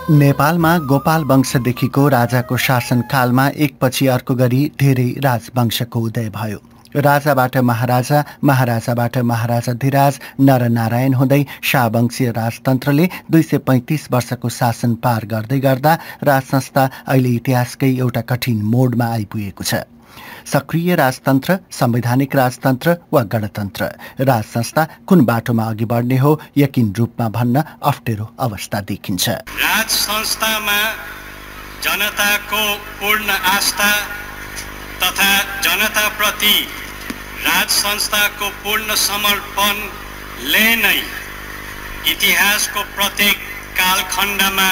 नेपालमा गोपाल वंशदेखिको राजाको शासनकालमा एकपछि अर्को गरी धेरै राजवंशको उदय भयो। राजाबाट महाराजा, महाराजाबाट महाराजाधिराज, नरनारायण हुँदै शाहवंशीय राजतन्त्रले 235 वर्षको शासन पार गर्दै गर्दा राजसंस्था अहिले इतिहासकै एउटा कठिन मोडमा आइपुगेको छ। सक्रिय राजतन्त्र, संवैधानिक राजतन्त्र वा गणतन्त्र, राजसंस्था कुन बाटोमा अघि बढ्ने हो यकिन रूपमा भन्न अप्ठ्यारो अवस्था देखिन्छ। राजसंस्थामा जनताको पूर्ण आस्था तथा जनताप्रति राजसंस्थाको पूर्ण समर्पणले नै इतिहासको प्रत्येक कालखण्डमा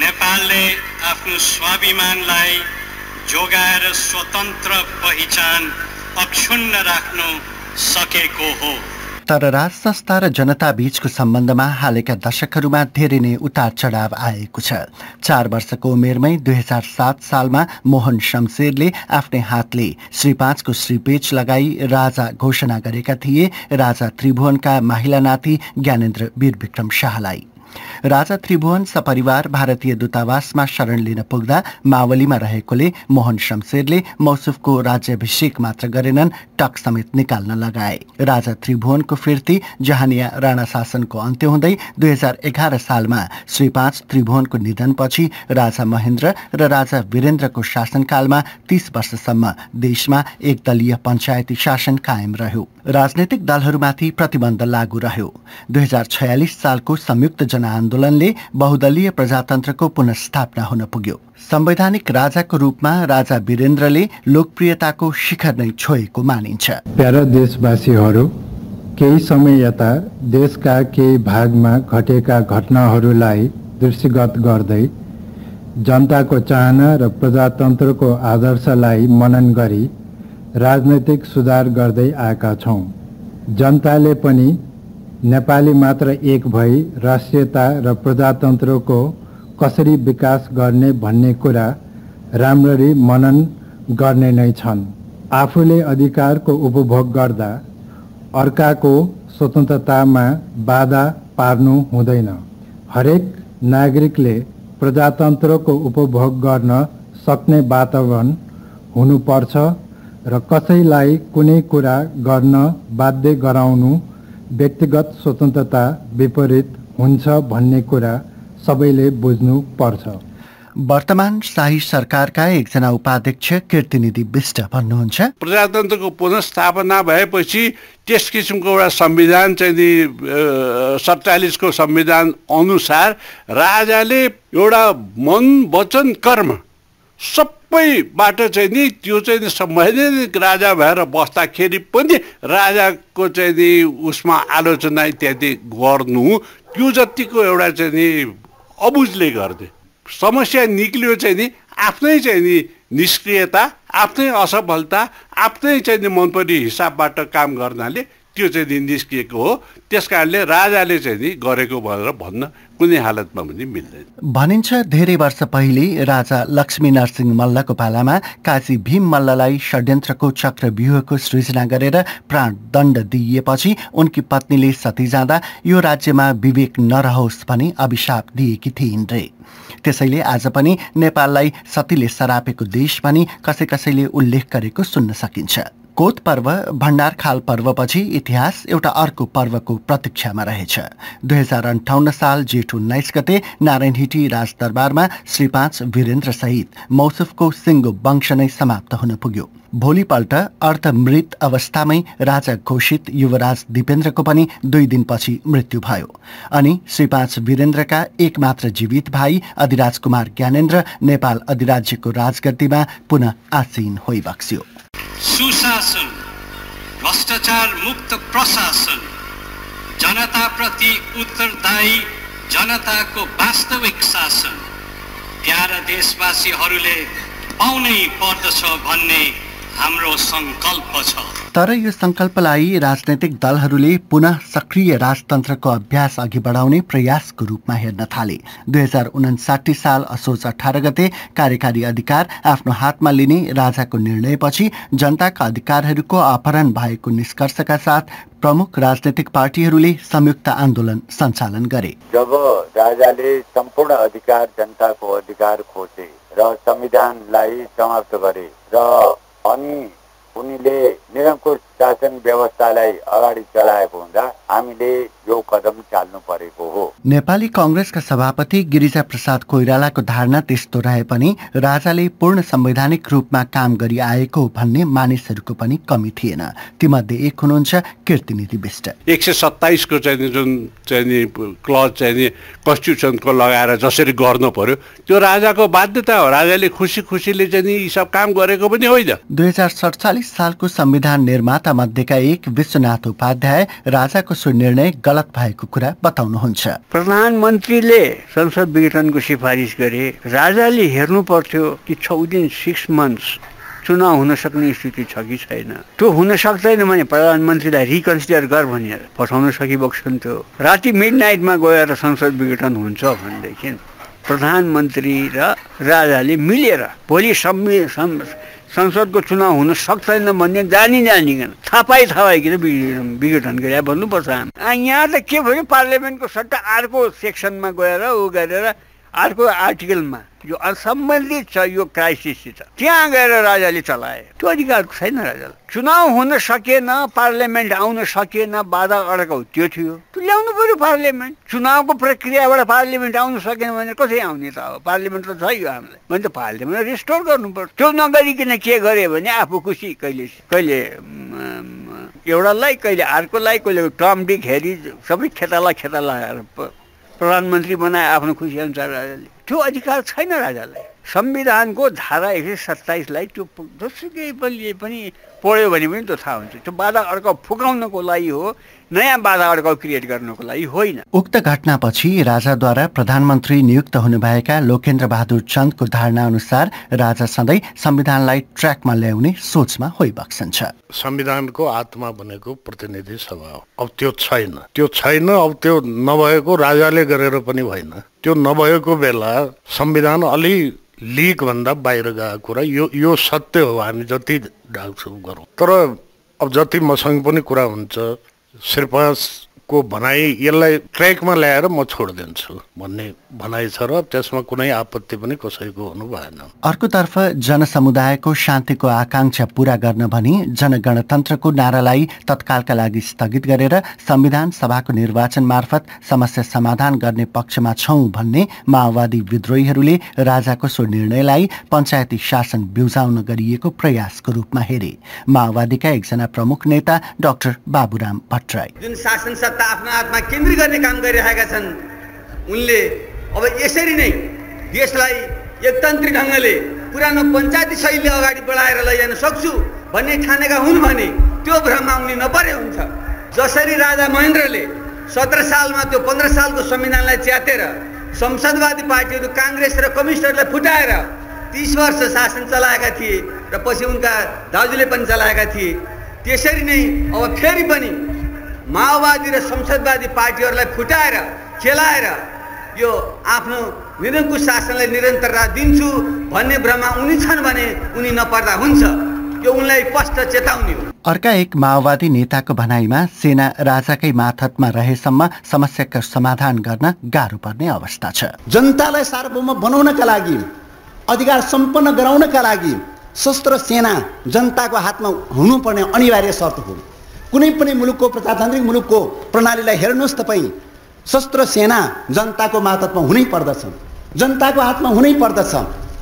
नेपालले आफ्नो स्वाभिमानलाई जोगाएर स्वतन्त्र पहिचान अक्षुण्ण राख्न सकेको हो। तर राजसंस्था र जनता बीचको सम्बन्धमा हालैका दशकहरूमा धेरै नै उतार चढाव आएको छ। 4 वर्षको उमेरमै 2007 सालमा मोहन शमशेरले आफ्नै हातले श्री 5 को श्रीपेच लगाई राजा घोषणा गरेका थिए राजा त्रिभुवनका माहिला नाति ज्ञानेन्द्र वीरविक्रम शाहलाई। राजा त्रिभुवन सपरिवार भारतीय दूतावासमा शरण लिन पुग्दा मावलीमा रहेकोले मोहन शमशेरले मौसुफको राज्याभिषेक मात्र गरेनन्, टक समेत निकाल्न लगाए। राजा त्रिभुवनको फिर्ती जहानिया राणा शासनको अन्त्य हुँदै 2011 सालमा श्री 5 त्रिभुवनको निधनपछि राजा महेन्द्र र राजा वीरेन्द्रको शासनकालमा 30 वर्षसम्म देशमा एकदलीय पञ्चायती शासन कायम रह्यो। राजनैतिक दलहरूमाथि प्रतिबन्ध लागू रह्यो। 2046 सालको संयुक्त जनआन्दोलनले बहुदलीय प्रजातन्त्रको पुनर्स्थापना हुन पुग्यो। संवैधानिक राजाको रूपमा राजा वीरेन्द्रले लोकप्रियताको शिखर नै छोएको मानिन्छ। प्यारा देशवासीहरू, केही समय यता देशका केही भागमा घटेका घटनाहरूलाई दृष्टिगत गर्दै जनताको चाहना र प्रजातन्त्रको आदर्शलाई मनन गरी राजनैतिक सुधार गर्दै आएका छौँ। जनताले पनि नेपाली मात्र एक भई राष्ट्रियता र प्रजातन्त्रको कसरी विकास गर्ने भन्ने कुरा राम्ररी मनन गर्ने नै छन्। आफूले अधिकारको उपभोग गर्दा अर्काको स्वतन्त्रतामा बाधा पार्नु हुँदैन। हरेक नागरिकले प्रजातन्त्रको उपभोग गर्न सक्ने वातावरण हुनुपर्छ र कसैलाई कुनै कुरा गर्न बाध्य गराउनु व्यक्तिगत स्वतन्त्रता विपरीत हुन्छ भन्ने कुरा सबैले बुझ्नु पर्छ। वर्तमान शाही सरकारका एकजना उपाध्यक्ष कीर्तिनिधि विष्ट भन्नुहुन्छ, प्रजातन्त्रको पुनर्स्थापना भएपछि त्यस किसिमको एउटा संविधान चाहिँ 47 को संविधान अनुसार राजाले एउटा मन वचन कर्म सबैबाट चाहिँ नि त्यो चाहिँ संवैधानिक राजा भएर बस्दाखेरि पनि राजाको चाहिँ नि उसमा आलोचना इत्यादि गर्नु त्यो जतिको एउटा चाहिँ नि अबुझले गर्दै समस्या निक्लियो चाहिँ नि आफ्नै चाहिँ नि निष्क्रियता, आफ्नै असफलता, आफ्नै चाहिँ नि मनपरी हिसाबबाट काम गर्नाले त्यो चाहिँ नि निस्किएको हो। त्यसकारणले राजाले चाहिँ नि गरेको भनेर भन्न कुनै हालतमा पनि मिल्दैन। भनिन्छ धेरै वर्ष पहिले राजा लक्ष्मी नरसिंह मल्लको पालामा काजी भीम मल्ललाई षड्यन्त्रको चक्रव्यूहको सृजना गरेर प्राणदण्ड दिइएपछि उनकी पत्नीले सती जाँदा यो राज्यमा विवेक नरहोस् भनी अभिशाप दिएकी थिइन् रे। त्यसैले आज पनि नेपाललाई सतीले सरापेको देश भनी कसैले उल्लेख गरेको सुन्न सकिन्छ। कोत पर्व, भण्डारखाल पर्वपछि इतिहास एउटा अर्को पर्वको प्रतीक्षामा रहेछ। 2058 साल जेठ 19 गते नारायणहिटी राजदरबारमा श्री 5 वीरेन्द्र सहित मौसुफको सिङ्गो वंश नै समाप्त हुन पुग्यो। भोलिपल्ट अर्धमृत अवस्थामै राजा घोषित युवराज दिपेन्द्रको पनि 2 दिनपछि मृत्यु भयो। अनि श्री 5 वीरेन्द्रका एकमात्र जीवित भाइ अधिराज कुमार ज्ञानेन्द्र नेपाल अधिराज्यको राजगद्दीमा पुनः आसीन होइबक्स्यो। सुशासन, भ्रष्टाचार मुक्त प्रशासन, जनताप्रति उत्तरदायी जनताको वास्तविक शासन प्यारा देशवासीहरूले पाउनै पर्दछ भन्ने हाम्रो संकल्प छ। तर यो संकल्पलाई राजनैतिक दलहरूले पुनः सक्रिय राजतन्त्रको अभ्यास अघि बढाउने प्रयासको रूपमा हेर्न थाले। 2059 साल असोज 18 गते कार्यकारी अधिकार आफ्नो हातमा लिने राजाको निर्णयपछि जनताका अधिकारहरूको अपहरण भएको निष्कर्षका साथ प्रमुख राजनैतिक पार्टीहरूले संयुक्त आन्दोलन सञ्चालन गरे। जब राजाले सम्पूर्ण अधिकार जनताको अधिकार खोजे र संविधानलाई समाप्त गरे र अनि उनीले निरङ्कुश शासन व्यवस्थालाई अगाडि चलाएको हुँदा हामीले यो कदम चाल्नु परेको हो। नेपाली कांग्रेसका सभापति गिरिजा प्रसाद कोइरालाको धारणा त्यस्तो रहे पनि राजाले पूर्ण संवैधानिक रूपमा काम गरी आएको भन्ने मानिसहरूको पनि कमी थिएन। तीमध्ये एक हुनुहुन्छ कीर्तिनिधि विष्ट। 127 को जुन क्लज चाहिँ कन्स्टिट्युसनको लगाएर जसरी गर्नु पर्यो त्यो राजाको बाध्यता हो। राजाले खुसीले चाहिँ यी सब काम गरेको पनि होइन। 2047 सालको संविधान निर्माता मध्येका एक विश्वनाथ उपाध्याय राजाको सो निर्णय गलत भएको कुरा बताउनुहुन्छ। प्रधानमन्त्रीले संसद विघटनको सिफारिस गरे, राजाले हेर्नु पर्थ्यो कि 6 दिन 6 मन्थ्स चुनाव हुन सक्ने स्थिति छ कि छैन। त्यो हुन सक्दैन भने प्रधानमन्त्रीलाई रिकन्सिडर गर भनेर पठाउन सकिबक्सन्थ्यो। राति मिडनाइटमा गएर संसद विघटन हुन्छ भनेदेखि प्रधानमन्त्री र राजाले मिलेर भोलि संसदको चुनाव हुन सक्दैन भन्ने जानिकन थापाइकन विघटन गरे भन्नुपर्छ। यहाँ त के भयो, पार्लियामेन्टको सट्टा अर्को सेक्सनमा गएर ऊ गरेर अर्को आर्टिकलमा जो असम्बन्धित छ यो क्राइसिससित त्यहाँ गएर राजाले चलाए। त्यो अधिकार छैन राजालाई। चुनाव हुन सकेन, पार्लियामेन्ट आउन सकेन, बाधा अड्काउ त्यो थियो। त्यो ल्याउनु पर्यो पार्लियामेन्ट। चुनावको प्रक्रियाबाट पार्लियामेन्ट आउन सकेन भने कसरी आउने त? अब पार्लियामेन्ट त छ यो हामीलाई भने त पार्लियामेन्ट रिस्टोर गर्नु पर्छ। त्यो नगरिकन के गरे भने आफू खुसी कहिले एउटालाई कहिले अर्कोलाई कहिले टर्म डिक हेरी सबै खेताला प्रधानमन्त्री बनाए आफ्नो खुसी अनुसार राजाले। त्यो अधिकार छैन राजालाई। संविधानको धारा 127लाई त्यो जसुकै पनि पढ्यो भने पनि त्यो थाहा हुन्छ। त्यो बाधा अड्काउ फुकाउनको लागि हो, नयाँ बाधा अड्काउ क्रिएट गर्नको लागि होइन। उक्त घटनापछि राजाद्वारा प्रधानमन्त्री नियुक्त हुनुभएका लोकेन्द्र बहादुर चन्दको धारणा अनुसार राजा सधैँ संविधानलाई ट्र्याकमा ल्याउने सोचमा होइबक्सन्छ। संविधानको आत्मा भनेको प्रतिनिधि सभा हो। अब त्यो छैन। अब त्यो नभएको राजाले गरेर पनि भएन। त्यो नभएको बेला संविधान अलि लिक भन्दा बाहिर गएको कुरा यो सत्य हो। हामी जति डाक्छौँ गरौँ, तर अब जति मसँग पनि कुरा हुन्छ शेर्पाको भनाइ यसलाई ट्र्याकमा ल्याएर म छोडिदिन्छु भन्ने भनाइ छ र त्यसमा कुनै आपत्ति पनि कसैको हुनु भएन। अर्कोतर्फ जनसमुदायको शान्तिको आकांक्षा पूरा गर्न भनी जनगणतन्त्रको नारालाई तत्कालका लागि स्थगित गरेर संविधान सभाको निर्वाचन मार्फत समस्या समाधान गर्ने पक्षमा छौं भन्ने माओवादी विद्रोहीहरूले राजाको सो निर्णयलाई पञ्चायती शासन बिउजाउन गरिएको प्रयासको रूपमा हेरे। माओवादीका एकजना प्रमुख नेता डाक्टर बाबुराम भट्टराई जुन शासन सत्ता आफ्नो हातमा केन्द्रित गर्ने काम गरिरहेका छन्, उनले अब यसरी नै देशलाई एकतन्त्री ढङ्गले पुरानो पञ्चायती शैली अगाडि बढाएर लैजान सक्छु भन्ने ठानेका हुन् भने त्यो भ्रममा उनी नपरे हुन्छ। जसरी राजा महेन्द्रले 17 सालमा त्यो 15 सालको संविधानलाई च्यातेर संसदवादी पार्टीहरू काङ्ग्रेस र कम्युनिस्टहरूलाई फुटाएर 30 वर्ष शासन चलाएका थिए र पछि उनका दाजुले पनि चलाएका थिए, त्यसरी नै अब फेरि पनि माओवादी र संसदवादी पार्टीहरूलाई फुटाएर खेलाएर यो आफ्नो निरङ्कुश शासनलाई निरन्तरता दिन्छु भन्ने भ्रममा उनी छन् भने उनी नपर्दा हुन्छ। यो उनलाई स्पष्ट चेतावनी हो। अर्का एक माओवादी नेताको भनाइमा सेना राजाकै मातहतमा रहेसम्म समस्याको समाधान गर्न गाह्रो पर्ने अवस्था छ। जनतालाई सार्वभौम बनाउनका लागि, अधिकार सम्पन्न गराउनका लागि सशस्त्र सेना जनताको हातमा हुनुपर्ने अनिवार्य शर्त हो। कुनै पनि मुलुकको प्रजातान्त्रिक मुलुकको प्रणालीलाई हेर्नुहोस् तपाईँ, सशस्त्र सेना जनताको मातहतमा हुनै पर्दछ, जनताको हातमा हुनै पर्दछ।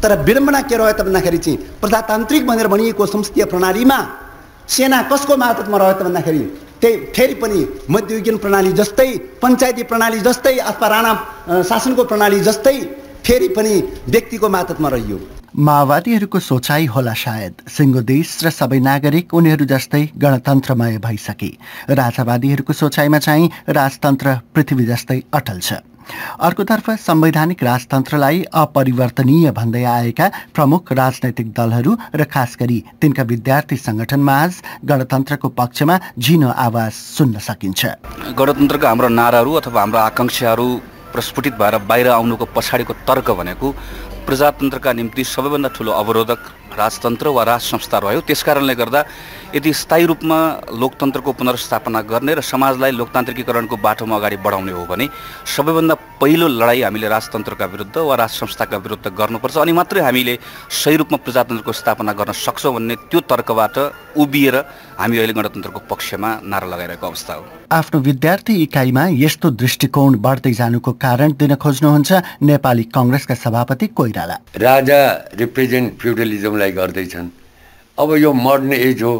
तर विडम्बना के रह्यो त भन्दाखेरि चाहिँ प्रजातान्त्रिक भनेर भनिएको संसदीय प्रणालीमा सेना कसको मातहतमा रह्यो त भन्दाखेरि त्यही फेरि पनि मध्ययुगीन प्रणाली जस्तै, पञ्चायती प्रणाली जस्तै अथवा राणा शासनको प्रणाली जस्तै फेरि पनि व्यक्तिको मातहतमा रहियो। माओवादीहरूको सोचाइ होला सायद सिङ्गो देश र सबै नागरिक उनीहरू जस्तै गणतन्त्रमय भइसके। राजावादीहरूको सोचाइमा चाहिँ राजतन्त्र पृथ्वी जस्तै अटल छ। अर्कोतर्फ संवैधानिक राजतन्त्रलाई अपरिवर्तनीय भन्दै आएका प्रमुख राजनैतिक दलहरू र खास गरी तिनका विद्यार्थी संगठनमा आज गणतन्त्रको पक्षमा झिनो आवाज सुन्न सकिन्छ। गणतन्त्रका हाम्रा नाराहरू अथवा हाम्रा आकांक्षाहरू प्रस्फुटित भएर बाहिर आउनुको पछाडिको तर्क भनेको प्रजातन्त्रका निम्ति सबैभन्दा ठुलो अवरोधक राजतन्त्र वा राज संस्था रह्यो। त्यसकारणले गर्दा यदि स्थायी रूपमा लोकतन्त्रको पुनर्स्थापना गर्ने र समाजलाई लोकतान्त्रिकीकरणको बाटोमा अगाडि बढाउने हो भने सबैभन्दा पहिलो लडाई हामीले राजतन्त्रका विरुद्ध वा राज संस्थाका विरुद्ध गर्नुपर्छ, अनि मात्रै हामीले सही रूपमा प्रजातन्त्रको स्थापना गर्न सक्छौँ भन्ने त्यो तर्कबाट उभिएर हामी अहिले गणतन्त्रको पक्षमा नारा लगाइरहेको अवस्था हो। आफ्नो विद्यार्थी इकाइमा यस्तो दृष्टिकोण बढ्दै जानुको कारण दिन खोज्नुहुन्छ नेपाली कांग्रेसका सभापति कोइराला। राजा रिप्रेजेन्ट फ्युडलिजमलाई गर्दैछन्, अब यो मोडर्न एज हो,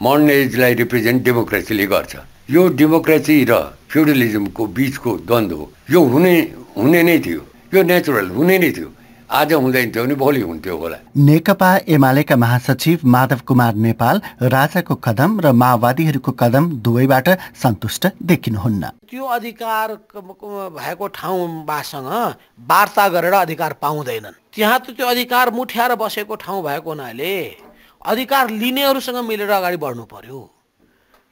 मोडर्न एजलाई रिप्रेजेन्ट डेमोक्रेसीले गर्छ। यो डेमोक्रेसी र फ्युडलिजमको बीचको द्वन्द्व हो, यो हुने नै थियो, यो नेचुरल हुने नै थियो। आज हुँदैन थियो भने भोलि हुन्थ्यो होला। नेकपा एमालेका महासचिव माधव कुमार नेपाल राजाको कदम र माओवादीहरूको कदम दुवैबाट सन्तुष्ट देखिनुहुन्न। त्यो अधिकार भएको ठाउँसँग वार्ता गरेर अधिकार पाउँदैनन्। त्यहाँ त त्यो अधिकार मुठ्याएर बसेको ठाउँ भएको हुनाले अधिकार लिनेहरूसँग मिलेर अगाडि बढ्नु पर्यो।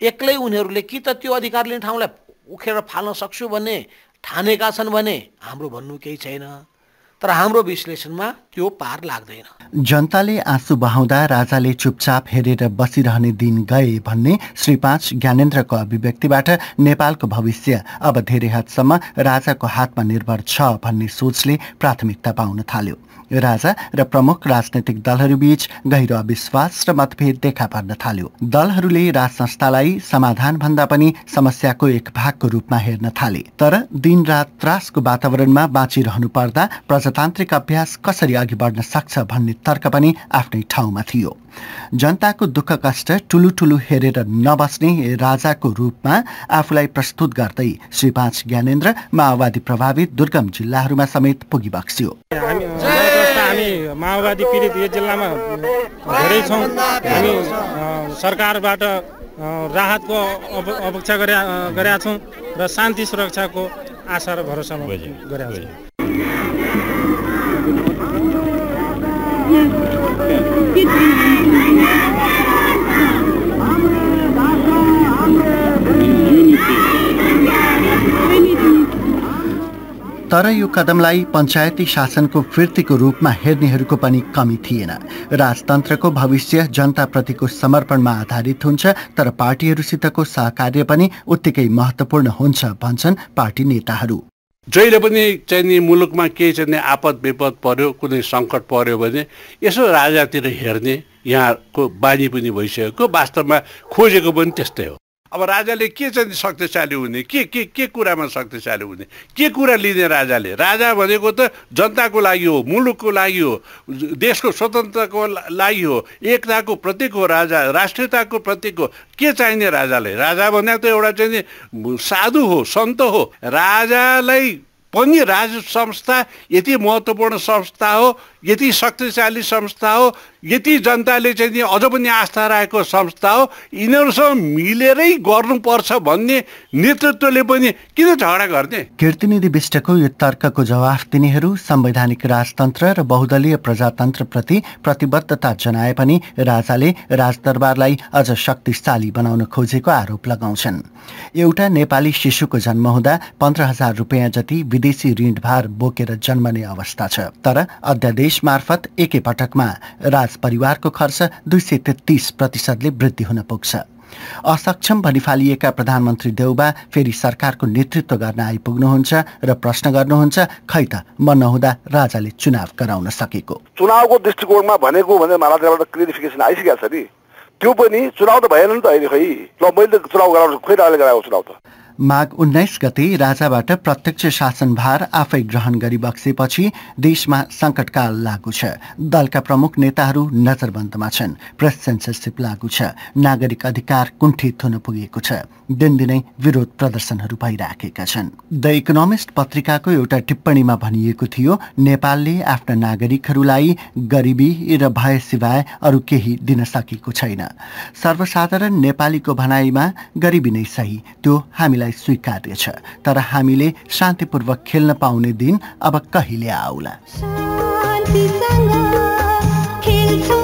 एक्लै उनीहरूले कि त त्यो अधिकार लिने ठाउँलाई उखेर फाल्न सक्छु भन्ने ठानेका छन् भने हाम्रो भन्नु केही छैन, तर हाम्रो विश्लेषणमा त्यो पार लाग्दैन। जनताले आँसु बहाउँदा राजाले चुपचाप हेरेर बसिरहने दिन गए भन्ने श्री 5 ज्ञानेन्द्रको अभिव्यक्तिबाट नेपालको भविष्य अब धेरै हदसम्म राजाको हातमा निर्भर छ भन्ने सोचले प्राथमिकता पाउन थाल्यो। राजा र प्रमुख राजनैतिक दलहरूबीच गहिरो अविश्वास र मतभेद देखा पर्न थाल्यो। दलहरूले राज संस्थालाई समाधान भन्दा पनि समस्याको एक भागको रूपमा हेर्न थाले। तर दिनरात त्रासको वातावरणमा बाँचिरहनु पर्दा प्रजातान्त्रिक अभ्यास कसरी अघि बढ्न सक्छ भन्ने तर्क पनि आफ्नै ठाउँमा थियो। जनताको दुःख कष्ट ठुलो हेरेर नबस्ने राजाको रूपमा आफूलाई प्रस्तुत गर्दै श्री 5 ज्ञानेन्द्र माओवादी प्रभावित दुर्गम जिल्लाहरूमा समेत पुगिबक्स्यो। हामी माओवादी पीडित यो जिल्लामा धेरै छौँ। हामी सरकारबाट राहतको अपेक्षा गरेका छौँ र शान्ति सुरक्षाको आशा र भरोसामा गरेका छौँ। तर यो कदमलाई पञ्चायती शासनको फिर्तीको रूपमा हेर्नेहरूको पनि कमी थिएन। राजतन्त्रको भविष्य जनताप्रतिको समर्पणमा आधारित हुन्छ, तर पार्टीहरूसितको सहकार्य पनि उत्तिकै महत्त्वपूर्ण हुन्छ भन्छन् पार्टी नेताहरू। जहिले पनि चाहिँ मुलुकमा केही चाहिँ आपद विपद पर्यो, कुनै सङ्कट पर्यो भने यसो राजातिर हेर्ने यहाँको बानी पनि भइसकेको, वास्तवमा खोजेको पनि त्यस्तै हो। अब राजाले के चाहिँ शक्तिशाली हुने, के कुरामा शक्तिशाली हुने, के कुरा लिने राजाले? राजा भनेको त जनताको लागि हो, मुलुकको लागि हो, देशको स्वतन्त्रताको लागि हो, एकताको प्रतीक हो राजा, राष्ट्रियताको प्रतीक हो। के चाहिने राजाले? राजा भनेको त एउटा चाहिँ साधु हो, सन्त हो। राजालाई पनि राज संस्था यति महत्त्वपूर्ण संस्था हो, यति शक्तिशाली संस्था हो, यति जनताले चाहिँ अझ पनि आस्था राखेको संस्था हो, यिनीहरूसँग मिलेरै गर्नुपर्छ भन्ने नेतृत्वले पनि किन झगडा गर्ने? कीर्तिनिधि विष्टको यो तर्कको जवाफ दिनेहरू संवैधानिक राजतन्त्र र बहुदलीय प्रजातन्त्रप्रति प्रतिबद्धता जनाए पनि राजाले राजदरबारलाई अझ शक्तिशाली बनाउन खोजेको आरोप लगाउँछन्। एउटा नेपाली शिशुको जन्म हुँदा 15,000 रुपियाँ जति विदेशी ऋणभार बोकेर जन्मने अवस्था छ, तर अध्यादेश मार्फत एकै पटकमा राज परिवारको खर्च 233% वृद्धि हुन पुग्छ। असक्षम भनी फालिएका प्रधानमन्त्री देउबा फेरि सरकारको नेतृत्व गर्न आइपुग्नुहुन्छ र प्रश्न गर्नुहुन्छ, खै त म नहुँदा राजाले चुनाव गराउन सकेको? चुनावको दृष्टिकोणमा भनेको भने महाराजाबाट क्लियरिफिकेसन आइसकेको छ नि, त्यो पनि चुनाव त भएन नि त अहिले। खै ल मैले त चुनाव गराउँछु, खोइ राजाले गराएको चुनाव त। माघ 19 गते राजाबाट प्रत्यक्ष शासनभार आफै ग्रहण गरिबक्सेपछि देशमा सङ्कटकाल लागू छ। दलका प्रमुख नेताहरू नजरबन्दमा छन्, प्रेस सेन्सरसिप लागू छ, नागरिक अधिकार कुण्ठित हुन पुगेको छ, दिनदिनै विरोध प्रदर्शनहरू भइराखेका छन्। द इकोनोमिस्ट पत्रिकाको एउटा टिप्पणीमा भनिएको थियो, नेपालले आफ्ना नागरिकहरूलाई गरिबी र भय सिवाय अरू केही दिन सकेको छैन। सर्वसाधारण नेपालीको भनाइमा गरिबी नै सही, त्यो हामीलाई हामीलाई स्वीकार्य छ, तर हामीले शान्तिपूर्वक खेल्न पाउने दिन अब कहिले आउला। शान्तिसँग खेल्छौं